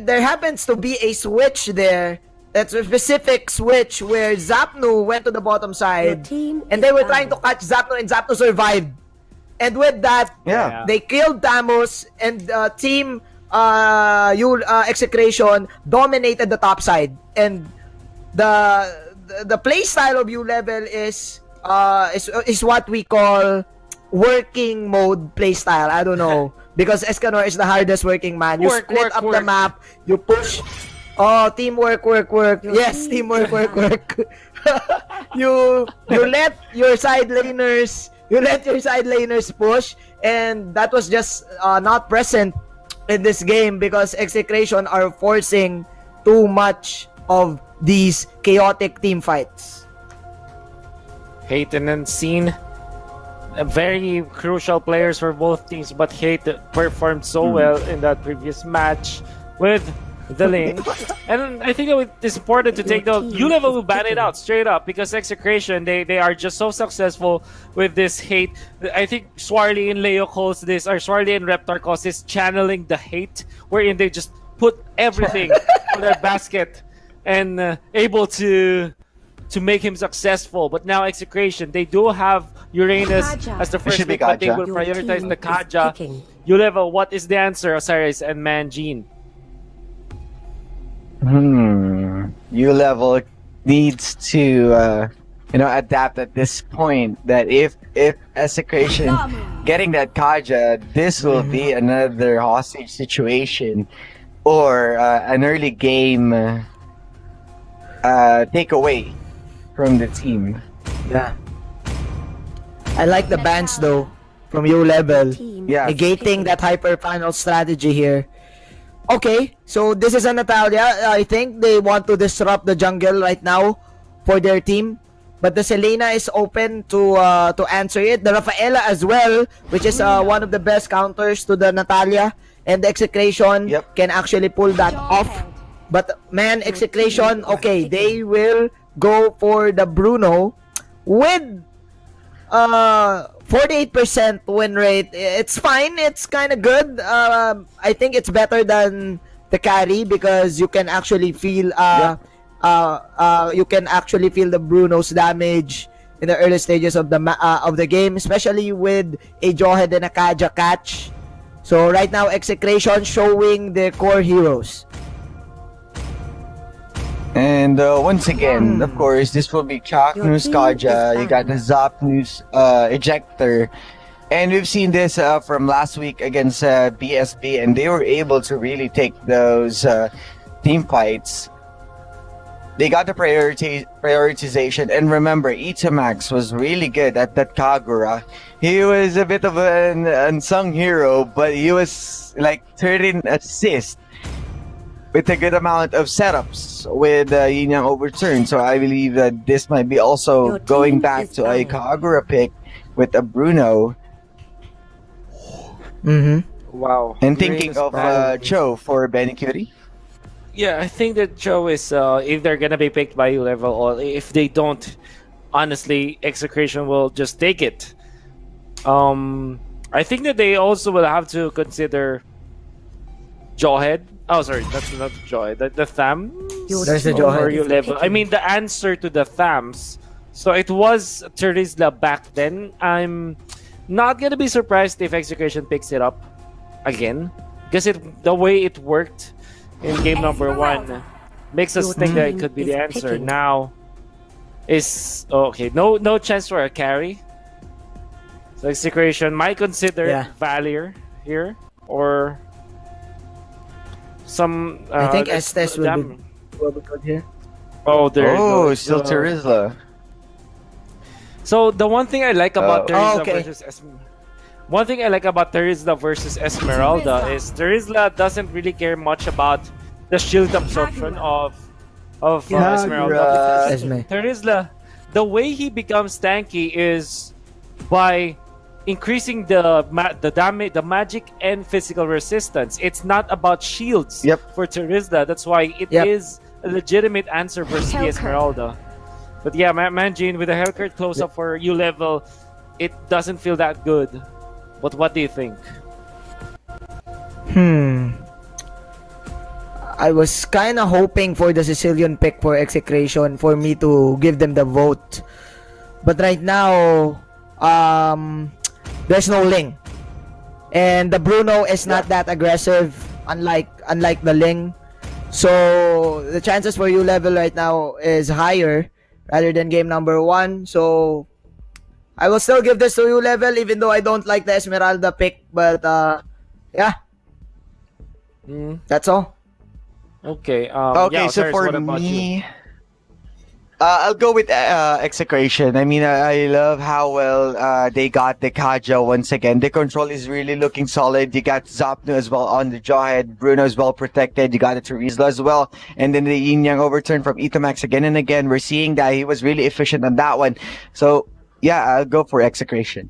there happens to be a switch there. That's a specific switch where Zapnu went to the bottom side, and they were trying to catch Zapnu, and Zapnu survived. And with that, they killed Tamos, and team Execration dominated the top side. And the play style of ULVL is what we call working mode play style. I don't know. Because Escanor is the hardest working man. You split up the map, you push. Oh, teamwork, work. Yes, teamwork, work. you let your side laners push, and that was just not present in this game because Execration are forcing too much of these chaotic team fights. Hayton and Scene, very crucial players for both teams, but Hayton performed so well in that previous match with the lane. And I think it's important to take note, ULVL will ban it out straight up because Execration, they are just so successful with this hate. I think Swarly and Leo calls this, or Swarly and Reptar calls this channeling the hate, wherein they just put everything on their basket and able to make him successful. But now Execration, they do have Uranus as the first pick, but they will prioritize the Kaja. ULVL, what is the answer, Osiris and Manjin? ULVL needs to adapt at this point, that if Execration getting that Kaja, this will be another hostage situation or an early game takeaway from the team. Yeah, I like the bans though from ULVL, negating that hyper panel strategy here. Okay, so this is a Natalia. I think they want to disrupt the jungle right now for their team, but the Selena is open to answer it. The Rafaela as well, which is one of the best counters to the Natalia, and the Execration can actually pull that off. But man, Execration, okay, they will go for the Bruno with 48% win rate. It's fine. It's kind of good. I think it's better than the carry because you can actually feel the Bruno's damage in the early stages of the game, especially with a Jawhead and a Kaja catch. So right now, Execration showing their core heroes. And once again, of course, this will be Chaknu's Kaja. You got the Zapnu's Ejector. And we've seen this from last week against BSB, and they were able to really take those team fights. They got the prioritization. And remember, Itamax was really good at that Kagura. He was a bit of an unsung hero, but he was like 13 assists with a good amount of setups with Yin Yang overturn. So I believe that this might be also going back to a Kagura pick with a Bruno. Wow. And thinking of Cho for Benny Cutie. Yeah, I think that Cho is, if they're gonna be picked by ULVL, or if they don't, honestly, Execration will just take it. I think that they also will have to consider Jawhead. Oh, sorry, that's not Joy. The Tham. There's the Jawhead. I mean, the answer to the Thams. So it was Terizla back then. I'm not gonna be surprised if Execration picks it up again, because the way it worked in game number 1 makes us think that it could be the answer. Now is okay. No chance for a carry. So Execration might consider Valier here or some. I think Estes will be good here. Oh, there. Oh, still Terizla. So the one thing I like about Terizla versus one thing I like about Terizla versus Esmeralda is Terizla doesn't really care much about the shield absorption of Esmeralda. Terizla, the way he becomes tanky is by increasing the damage, the magic and physical resistance. It's not about shields for Terizla. That's why it is a legitimate answer versus the Esmeralda. But yeah, Manjin with a haircut close-up for ULVL, it doesn't feel that good. But what do you think? I was kind of hoping for the Sicilian pick for Execration for me to give them the vote. But right now, there's no Ling. And the Bruno is not that aggressive, unlike the Ling. So the chances for ULVL right now is higher rather than game number 1. So I will still give this to ULVL even though I don't like the Esmeralda pick. But yeah, that's all. Okay. Okay, yeah, so Cyrus, for what about you? me, I'll go with Execration. I mean, I love how well they got the Kaja once again. The control is really looking solid. You got Zapnu as well on the jawhead. Bruno is well protected. You got the Terizla as well. And then the Yin Yang overturn from Itomax again and again. We're seeing that he was really efficient on that one. So, yeah, I'll go for Execration.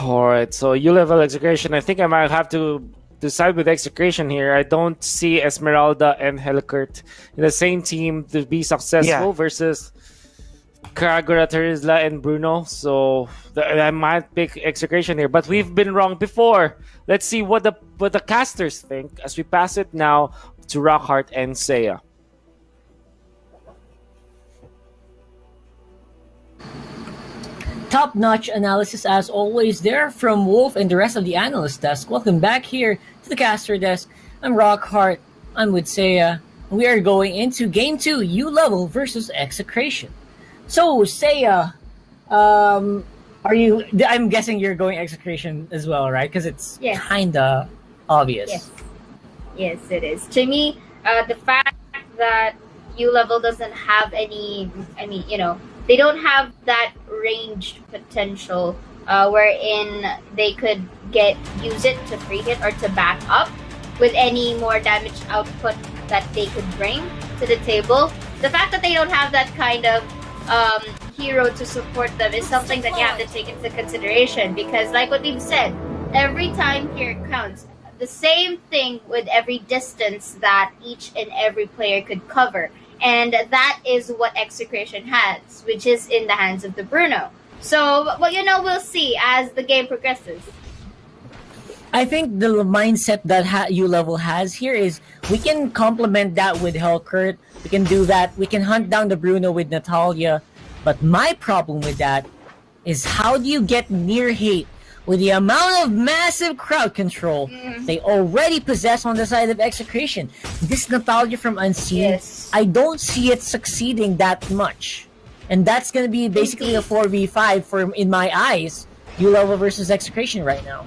Alright, so ULVL Execration. I think I might have to side with Execration here. I don't see Esmeralda and Helkert in the same team to be successful versus Kagura, Terizla, and Bruno. So I might pick Execration here, but we've been wrong before. Let's see what the casters think as we pass it now to Rockhart and Seiya. Top-notch analysis as always there from Wolf and the rest of the analyst desk. Welcome back here to the caster desk. I'm Rockhart. I'm with Seiya. We are going into Game 2, ULVL versus Execration. So, Seiya, are you... I'm guessing you're going Execration as well, right? Because it's kinda obvious. Yes, it is. To me, the fact that ULVL doesn't have any... I mean, you know, they don't have that ranged potential wherein they could use it to free hit or to back up with any more damage output that they could bring to the table. The fact that they don't have that kind of hero to support them is something that you have to take into consideration, because like what we've said, every time here counts. The same thing with every distance that each and every player could cover. And that is what Execration has, which is in the hands of the Bruno. So, well, you know, we'll see as the game progresses. I think the mindset that ULVL has here is we can complement that with Helkert. We can do that. We can hunt down the Bruno with Natalia. But my problem with that is how do you get near hate with the amount of massive crowd control they already possess on the side of Execration? This Natalia from Unseen, I don't see it succeeding that much. And that's going to be basically a 4v5 in my eyes, ULVL versus Execration right now.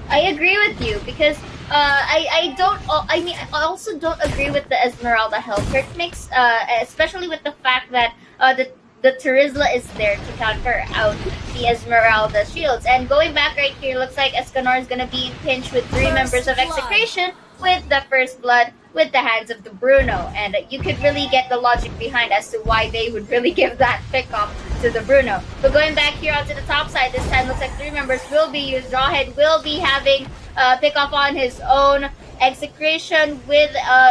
I agree with you because I also don't agree with the Esmeralda Helkert mix, especially with the fact that the Terizla is there to counter out the Esmeralda shields. And going back right here, looks like Escanor is going to be in pinch with 3 members of Execration with the First Blood with the hands of the Bruno. And you could really get the logic behind as to why they would really give that pick off to the Bruno. But going back here onto the top side, this time looks like 3 members will be used. Rawhead will be having pick off on his own. Execration with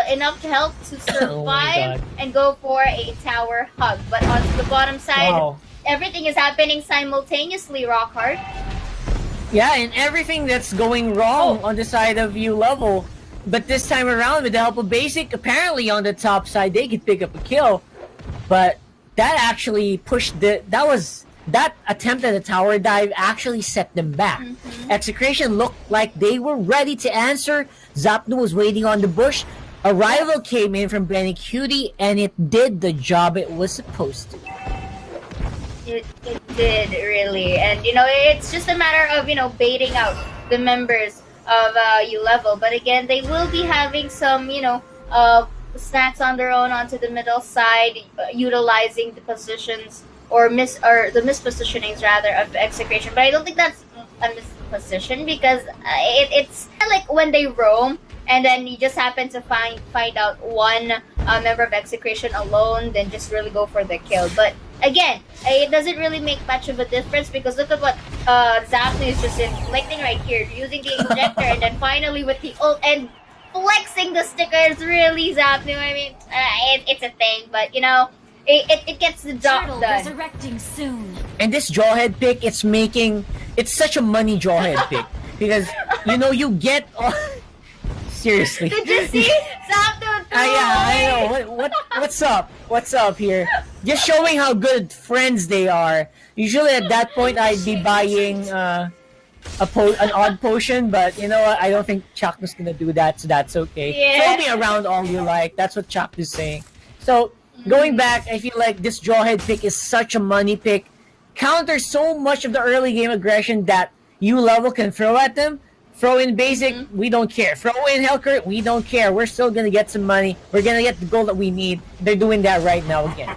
enough health to survive and go for a tower hug. But onto the bottom side, everything is happening simultaneously, Rockhart. Yeah, and everything that's going wrong on the side of ULVL. But this time around, with the help of Basic, apparently on the top side, they could pick up a kill. But that actually pushed that attempt at a tower dive actually set them back. Execration looked like they were ready to answer. Zapnu was waiting on the bush. A rival came in from Benny Cutie, and it did the job it was supposed to. It did, really. And, you know, it's just a matter of, you know, baiting out the members of ULVL. But again, they will be having some, you know, snacks on their own onto the middle side, utilizing the positions or the mispositionings rather of Execration. But I don't think that's a misposition because it's like when they roam and then you just happen to find out one member of Execration alone, then just really go for the kill. But again, it doesn't really make much of a difference because look at what Zapnu is just inflicting right here, using the injector and then finally with the ult and flexing the stickers. Really, Zapnu, I mean, it's a thing, but you know, it gets the job done. Resurrecting soon. And this jawhead pick, it's such a money jawhead pick because you know you get Seriously. Did you see? Zapdos threw Yeah, I away. know. What's up? What's up here? Just showing how good friends they are. Usually at that point, I'd be buying an odd potion, but you know what? I don't think Chaknu's gonna do that, so that's okay. Yeah. Throw me around all you like. That's what Chaknu's saying. So going back, I feel like this Jawhead pick is such a money pick. Counters so much of the early game aggression that U-Level can throw at them. Throw in basic, we don't care. Throw in Hellcurt, we don't care. We're still gonna get some money. We're gonna get the goal that we need. They're doing that right now again.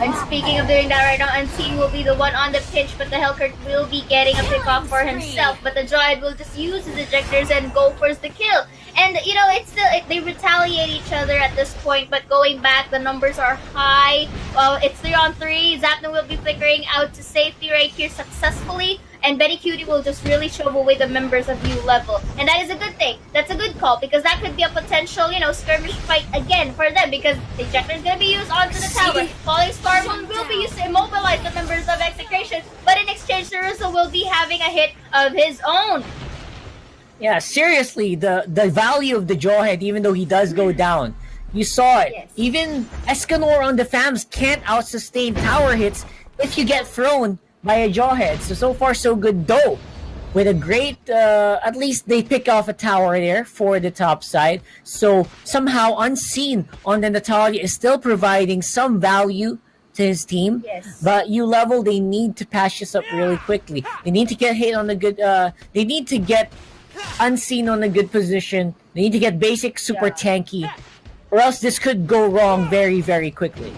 And speaking of doing that right now, Unseen will be the one on the pitch, but the Hellcurt will be getting a pick off for himself. But the Jawhead will just use his ejectors and go for the kill. And you know, it's still they retaliate each other at this point. But going back, the numbers are high. Well, it's 3-on-3. Zapno will be flickering out to safety right here successfully. And Betty Cutie will just really shove away the members of U-Level. And that is a good thing. That's a good call because that could be a potential, you know, skirmish fight again for them because the ejector is going to be used onto the tower. Falling Star Moon will be used to immobilize the members of EXECRATION. But in exchange, Ceruso will be having a hit of his own. Yeah, seriously, the value of the Jawhead, even though he does go down. You saw it. Yes. Even Escanor on the FAMs can't out-sustain tower hits if you get thrown by a Jawhead. So far so good though. With a great, at least they pick off a tower there for the top side. So somehow Unseen on the Natalia is still providing some value to his team. Yes. But U-Level, they need to patch this up really quickly. They need to get hit on the good, they need to get Unseen on a good position. They need to get basic super tanky. Or else this could go wrong very, very quickly.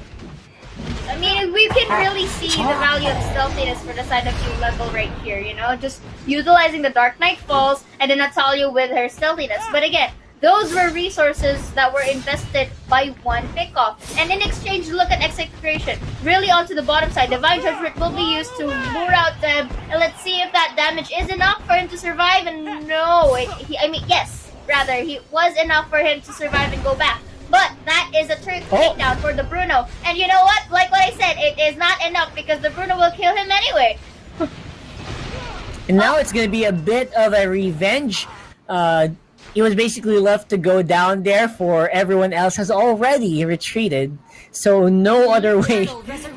I mean, we can really see the value of stealthiness for the side of U-Level right here, you know? Just utilizing the Dark Knight Falls and then Natalia with her stealthiness. But again, those were resources that were invested by one pickoff. And in exchange, look at EXECRATION. Really onto the bottom side. Divine Judgment will be used to lure out them. And let's see if that damage is enough for him to survive. And no, yes, rather, it was enough for him to survive and go back. But that is a takedown for the Bruno. And you know what? Like what I said, it is not enough because the Bruno will kill him anyway. And now it's going to be a bit of a revenge. He was basically left to go down there for everyone else has already retreated. So no other way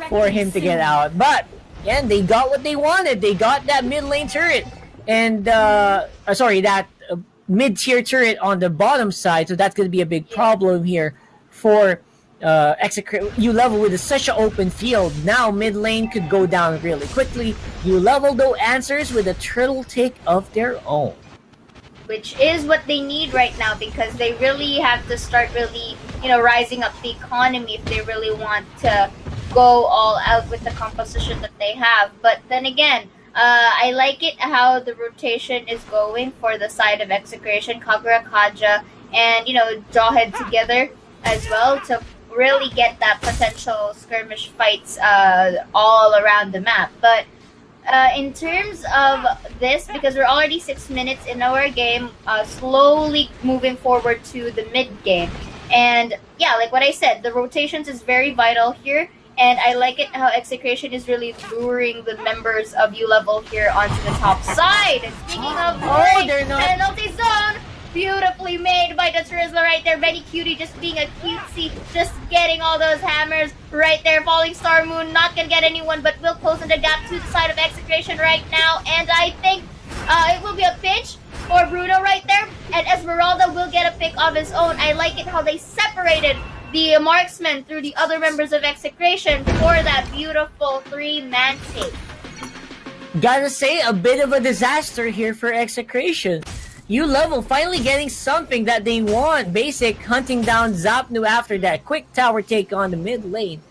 for him to get out. But, again, they got what they wanted. They got that mid lane turret. And, that mid-tier turret on the bottom side, so that's going to be a big problem here for U-Level with such an open field. Now mid lane could go down really quickly. U-Level though answers with a turtle take of their own, which is what they need right now because they really have to start really, you know, rising up the economy if they really want to go all out with the composition that they have. But then again, I like it how the rotation is going for the side of EXECRATION, Kagura, Kaja, and, you know, Jawhead together as well to really get that potential skirmish fights all around the map. But in terms of this, because we're already 6 minutes in our game, slowly moving forward to the mid game. And yeah, like what I said, the rotations is very vital here. And I like it how EXECRATION is really luring the members of U-Level here onto the top side. And speaking of they're not. penalty zone, beautifully made by the Turisla right there. Betty Cutie just being a cutesy, just getting all those hammers right there. Falling Star Moon, not gonna get anyone, but will close in the gap to the side of EXECRATION right now. And I think it will be a pinch for Bruno right there. And Esmeralda will get a pick of his own. I like it how they separated the marksman through the other members of EXECRATION for that beautiful 3-man take. Gotta say, a bit of a disaster here for EXECRATION. U-Level finally getting something that they want. Basic hunting down Zapnu after that quick tower take on the mid lane.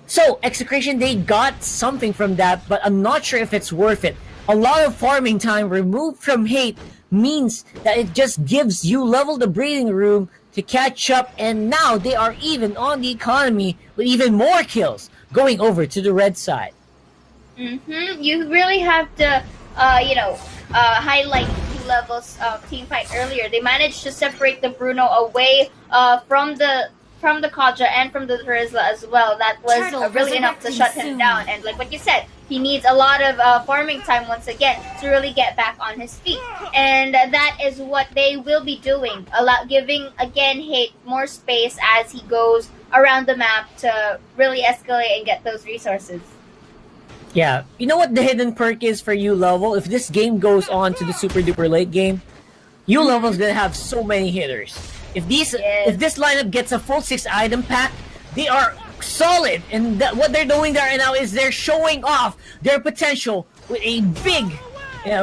So, EXECRATION, they got something from that, but I'm not sure if it's worth it. A lot of farming time removed from Hate means that it just gives U-Level the breathing room to catch up, and now they are even on the economy with even more kills going over to the red side. You really have to, highlight U-Level's team fight earlier. They managed to separate the Bruno away from the Kaja and from the Turisla as well. That was really enough to shut him down. And like what you said, he needs a lot of farming time once again to really get back on his feet. And that is what they will be doing, giving again Hate more space as he goes around the map to really escalate and get those resources. Yeah, you know what the hidden perk is for U level? If this game goes on to the super duper late game, U level is gonna have so many hitters. If if this lineup gets a full 6 item pack, they are solid. And what they're doing there right now is they're showing off their potential with a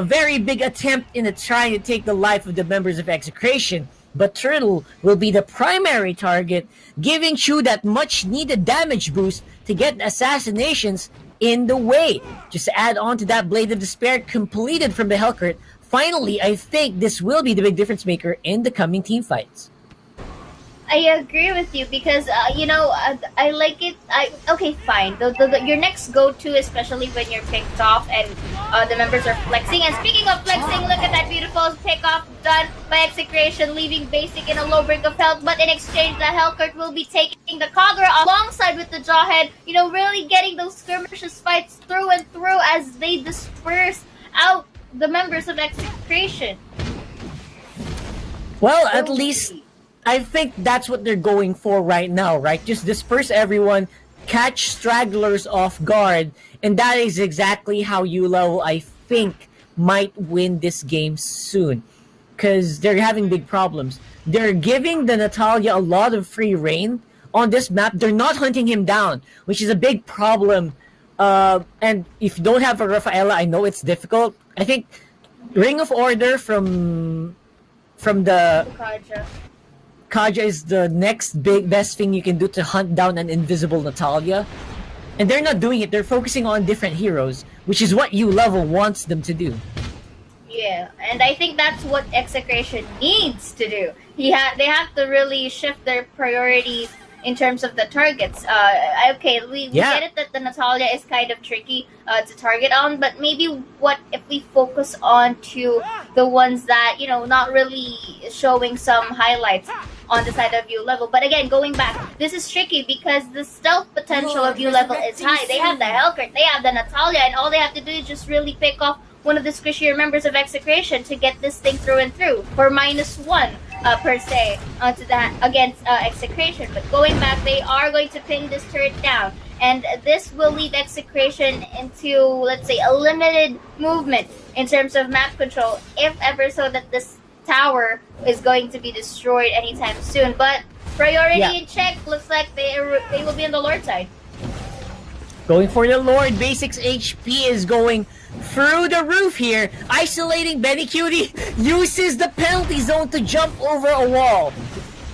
very big attempt in trying to take the life of the members of Execration. But Turtle will be the primary target, giving Chu that much needed damage boost to get assassinations in the way. Just to add on to that, Blade of Despair completed from the Hellcurt. Finally, I think this will be the big difference maker in the coming team fights. I agree with you because I like it. Okay, fine. Your next go-to, especially when you're picked off and the members are flexing. And speaking of flexing, look at that beautiful pick-off done by Execration, leaving Basic in a low break of health. But in exchange, the Hellcurt will be taking the Kagura alongside with the Jawhead. Really getting those skirmishes fights through and through as they disperse out the members of Execration. Well, at least I think that's what they're going for right now, right? Just disperse everyone, catch stragglers off guard, and that is exactly how U level, I think, might win this game soon. Because they're having big problems. They're giving the Natalia a lot of free reign on this map. They're not hunting him down, which is a big problem. And if you don't have a Rafaela, I know it's difficult. I think Ring of Order from the Kaja is the next best thing you can do to hunt down an invisible Natalia. And they're not doing it. They're focusing on different heroes, which is what U level wants them to do. Yeah, and I think that's what Execration needs to do. They have to really shift their priorities in terms of the targets. Okay, we get it that the Natalia is kind of tricky to target on, but maybe what if we focus on to the ones that, not really showing some highlights on the side of U level. But again, going back, this is tricky because the stealth potential of U level is high. They have the Hellcurt, they have the Natalia, and all they have to do is just really pick off one of the squishier members of Execration to get this thing through and through for -1 per se onto that against Execration. But going back, they are going to pin this turret down, and this will leave Execration into, let's say, a limited movement in terms of map control, if ever so that this tower is going to be destroyed anytime soon. But priority in check, looks like they will be on the Lord side. Going for the Lord. Basic's HP is going through the roof here. Isolating Benny Cutie, uses the penalty zone to jump over a wall.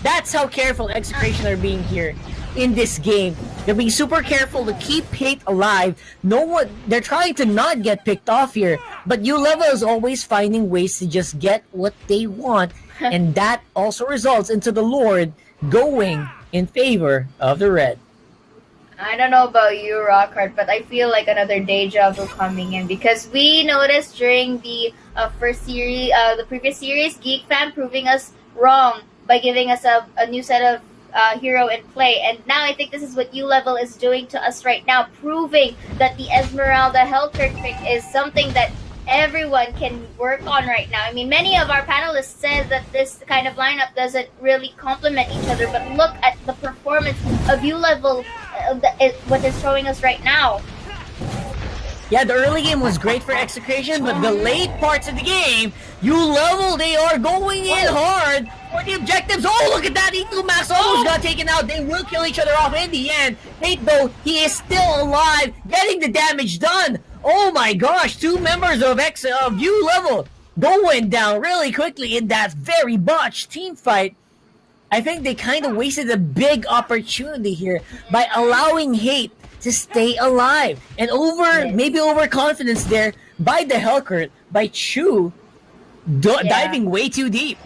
That's how careful Execration are being here in this game. They're being super careful to keep Hate alive. They're trying to not get picked off here, but U level is always finding ways to just get what they want, and that also results into the Lord going in favor of the red. I don't know about you, Rockhard, but I feel like another deja vu coming in because we noticed during the first series, the previous series, Geek Fan proving us wrong by giving us a new set of hero in play, and now I think this is what U level is doing to us right now, proving that the Esmeralda Hellcurt pick is something that everyone can work on right now. I mean, many of our panelists said that this kind of lineup doesn't really complement each other, but look at the performance of U level, what it's showing us right now. Yeah, the early game was great for Execration, but the late parts of the game, U level, they are going in hard for the objectives. Oh, look at that! E2 Max almost got taken out. They will kill each other off in the end. Hate, though, he is still alive, getting the damage done. Oh my gosh, 2 members of U level going down really quickly in that very botched team fight. I think they kind of wasted a big opportunity here by allowing Hate to stay alive, and maybe overconfidence there by the Hellcurt, by Chu diving way too deep.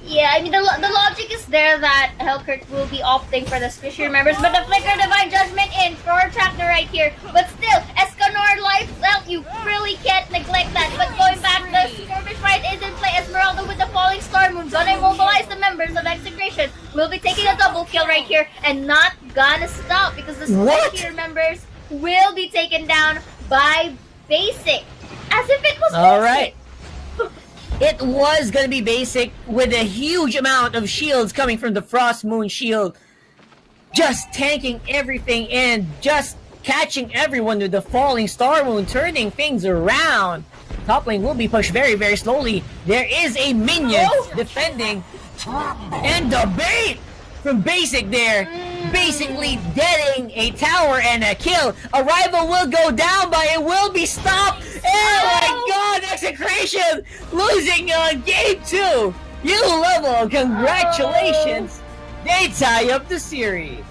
Yeah, I mean, the logic is there that Hellcurt will be opting for the squishier members, but the Flicker Divine Judgment in for Trapner right here. But still, Escanor life out, you really can't neglect that. But going back, the skirmish fight is in play. Esmeralda with the Falling Star Moon gonna immobilize the members of Execration. Will be taking a double kill right here and not gonna stop because the squishier members will be taken down by basic. As if it was All basic. right. It was gonna be basic with a huge amount of shields coming from the Frost Moon shield. Just tanking everything and just catching everyone with the falling Star Moon, turning things around. Top lane will be pushed very, very slowly. There is a minion defending. And the bait from Basic there. Basically deading a tower and a kill. A rival will go down, but it will be stopped. Oh my god, Execration losing game 2. ULVL, congratulations. They tie up the series.